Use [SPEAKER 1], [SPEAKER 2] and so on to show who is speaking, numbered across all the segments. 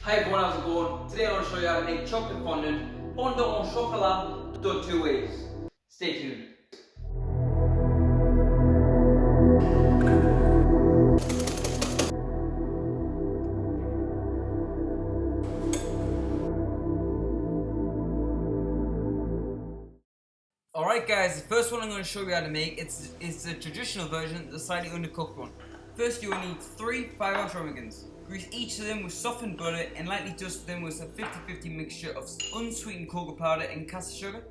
[SPEAKER 1] Hi everyone, how's it going? Today I want to show you how to make chocolate fondant, fondant au chocolat, done two ways. Stay tuned. Alright guys, the first one I'm going to show you how to make is the traditional version, the slightly undercooked one. First you will need 3 5-ounce ramekins. Grease each of them with softened butter and lightly dust them with a 50-50 mixture of unsweetened cocoa powder and caster sugar.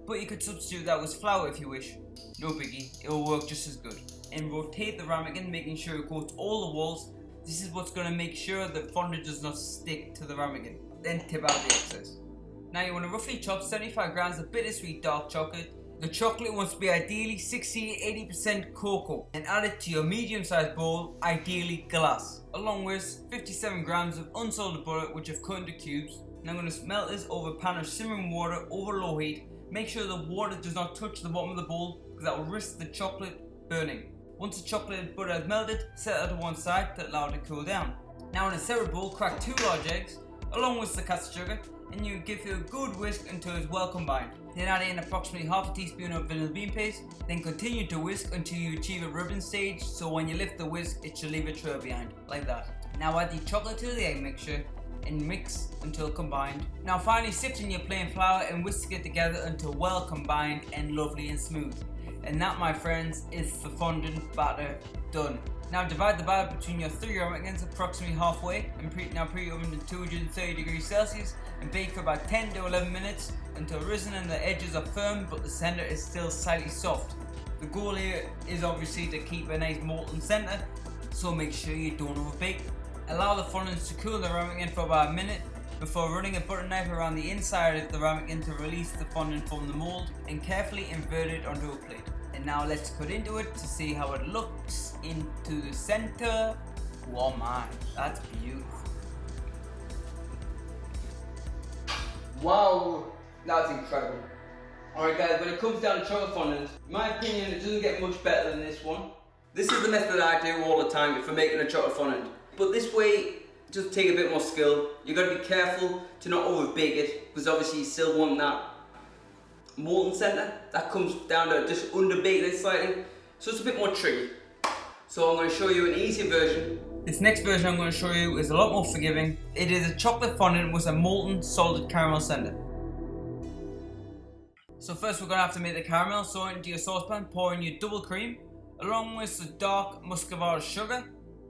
[SPEAKER 1] But you could substitute that with flour if you wish. No biggie, it will work just as good. And rotate the ramekin, making sure it coats all the walls. This is what's going to make sure the fondant does not stick to the ramekin. Then tip out the excess. Now you want to roughly chop 75 grams of bittersweet dark chocolate. The chocolate wants to be ideally 60-80% cocoa, and add it to your medium-sized bowl, ideally glass, along with 57 grams of unsalted butter which I've cut into cubes. Now I'm going to melt this over a pan of simmering water over low heat. Make sure the water does not touch the bottom of the bowl because that will risk the chocolate burning. Once the chocolate and butter has melted, set it to one side to allow it to cool down. Now in a separate bowl, crack 2 large eggs along with the caster sugar, and you give it a good whisk until it's well combined. Then add in approximately half a teaspoon of vanilla bean paste. Then continue to whisk until you achieve a ribbon stage, so when you lift the whisk it should leave a trail behind, like that. Now add the chocolate to the egg mixture and mix until combined. Now finally sift in your plain flour and whisk it together until well combined and lovely and smooth. And that, my friends, is the fondant batter done. Now divide the batter between your 3 ramekins approximately halfway and preheat oven to 230 degrees Celsius and bake for about 10 to 11 minutes until risen and the edges are firm but the center is still slightly soft. The goal here is obviously to keep a nice molten center, so make sure you don't overbake. Allow the fondant to cool the ramekin for about a minute before running a butter knife around the inside of the ramekin to release the fondant from the mold and carefully invert it onto a plate. And now let's cut into it to see how it looks into the center. Oh my, that's beautiful. Wow, that's incredible. Alright guys, when it comes down to chocolate fondant, in my opinion it doesn't get much better than this one. This is the method I do all the time for making a chocolate fondant. But this way, just take a bit more skill. You got to be careful to not overbake it, because obviously you still want that molten center that comes down to just underbake it slightly, so it's a bit more tricky. So I'm going to show you an easier version. This next version I'm going to show you is a lot more forgiving. It is a chocolate fondant with a molten salted caramel center. So first we're going to have to make the caramel, so into your saucepan pour in your double cream along with the dark muscovado sugar.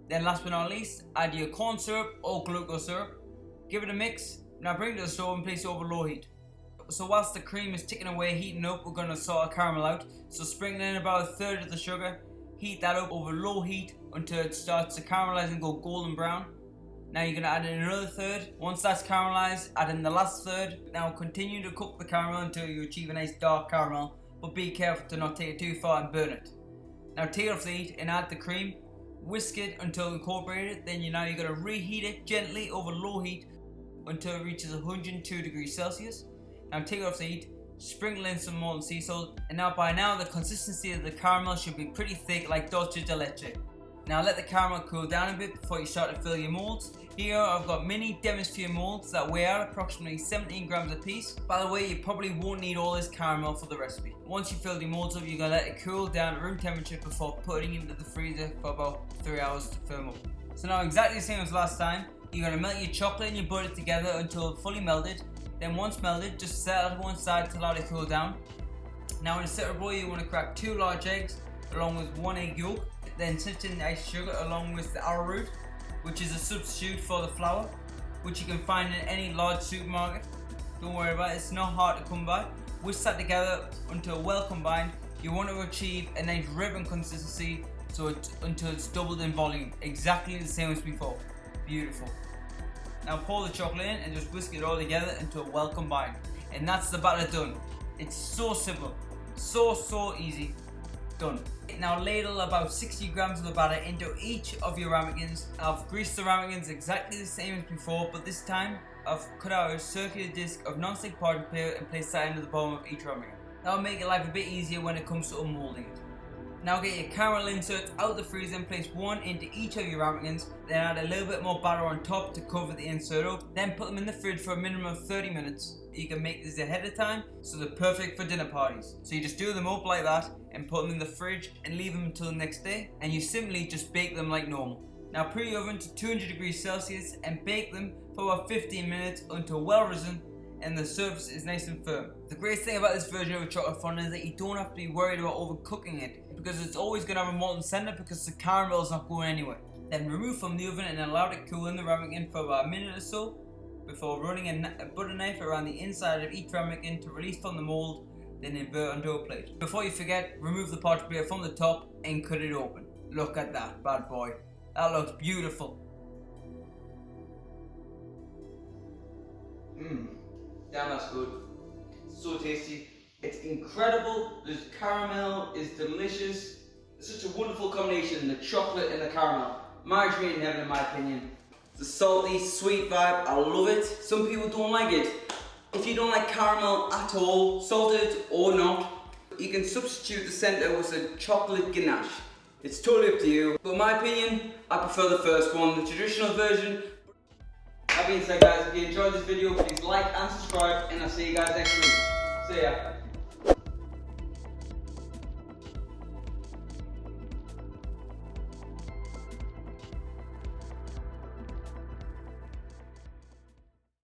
[SPEAKER 1] Then last but not least, add your corn syrup or glucose syrup. Give it a mix. Now bring it to the stove and place it over low heat. So whilst the cream is ticking away, heating up, we're going to sort our caramel out. So sprinkle in about a third of the sugar. Heat that up over low heat until it starts to caramelize and go golden brown. Now you're going to add in another third. Once that's caramelized, add in the last third. Now continue to cook the caramel until you achieve a nice dark caramel. But be careful to not take it too far and burn it. Now take it off the heat and add the cream. Whisk it until incorporated. Then you're going to reheat it gently over low heat until it reaches 102 degrees Celsius. Now take it off the heat, sprinkle in some molten sea salt, and by now the consistency of the caramel should be pretty thick like dulce de leche. Now let the caramel cool down a bit before you start to fill your molds. Here I've got mini Demisphere molds that weigh out approximately 17 grams a piece. By the way, you probably won't need all this caramel for the recipe. Once you fill the molds up, you're going to let it cool down at room temperature before putting it into the freezer for about 3 hours to firm up. So now exactly the same as last time, you're going to melt your chocolate and your butter together until fully melted. Then once melted, just set it to one side to allow it to cool down. Now in a separate bowl, you want to crack 2 large eggs along with 1 egg yolk. Then sift in the iced sugar along with the arrowroot, which is a substitute for the flour, which you can find in any large supermarket. Don't worry about it, it's not hard to come by. Whisk that together until well combined. You want to achieve a nice ribbon consistency until it's doubled in volume, exactly the same as before. Beautiful. Now pour the chocolate in and just whisk it all together until well combined. And that's the batter done. It's so simple, so easy. Done. Now ladle about 60 grams of the batter into each of your ramekins. I've greased the ramekins exactly the same as before, but this time I've cut out a circular disc of non-stick parchment paper and placed that into the bottom of each ramekin. That'll make your life a bit easier when it comes to unmolding it. Now get your caramel inserts out the freezer and place one into each of your ramekins, then add a little bit more batter on top to cover the insert up, then put them in the fridge for a minimum of 30 minutes. You can make these ahead of time, so they're perfect for dinner parties. So you just do them up like that and put them in the fridge and leave them until the next day, and you simply just bake them like normal. Now preheat your oven to 200 degrees Celsius and bake them for about 15 minutes until well risen and the surface is nice and firm. The great thing about this version of a chocolate fondant is that you don't have to be worried about overcooking it, because it's always going to have a molten center because the caramel is not going anywhere. Then remove from the oven and allow it to cool in the ramekin for about a minute or so before running a butter knife around the inside of each ramekin to release from the mold, then invert onto a plate. Before you forget, remove the parchment paper from the top and cut it open. Look at that bad boy. That looks beautiful. Damn, that's good. It's so tasty. It's incredible. This caramel is delicious. It's such a wonderful combination, the chocolate and the caramel. Marriage made in heaven, in my opinion. It's a salty, sweet vibe. I love it. Some people don't like it. If you don't like caramel at all, salted or not, you can substitute the center with a chocolate ganache. It's totally up to you. But in my opinion, I prefer the first one, the traditional version. That being said, guys, if you enjoyed this video, please like and subscribe, and I'll see you guys next week. See ya.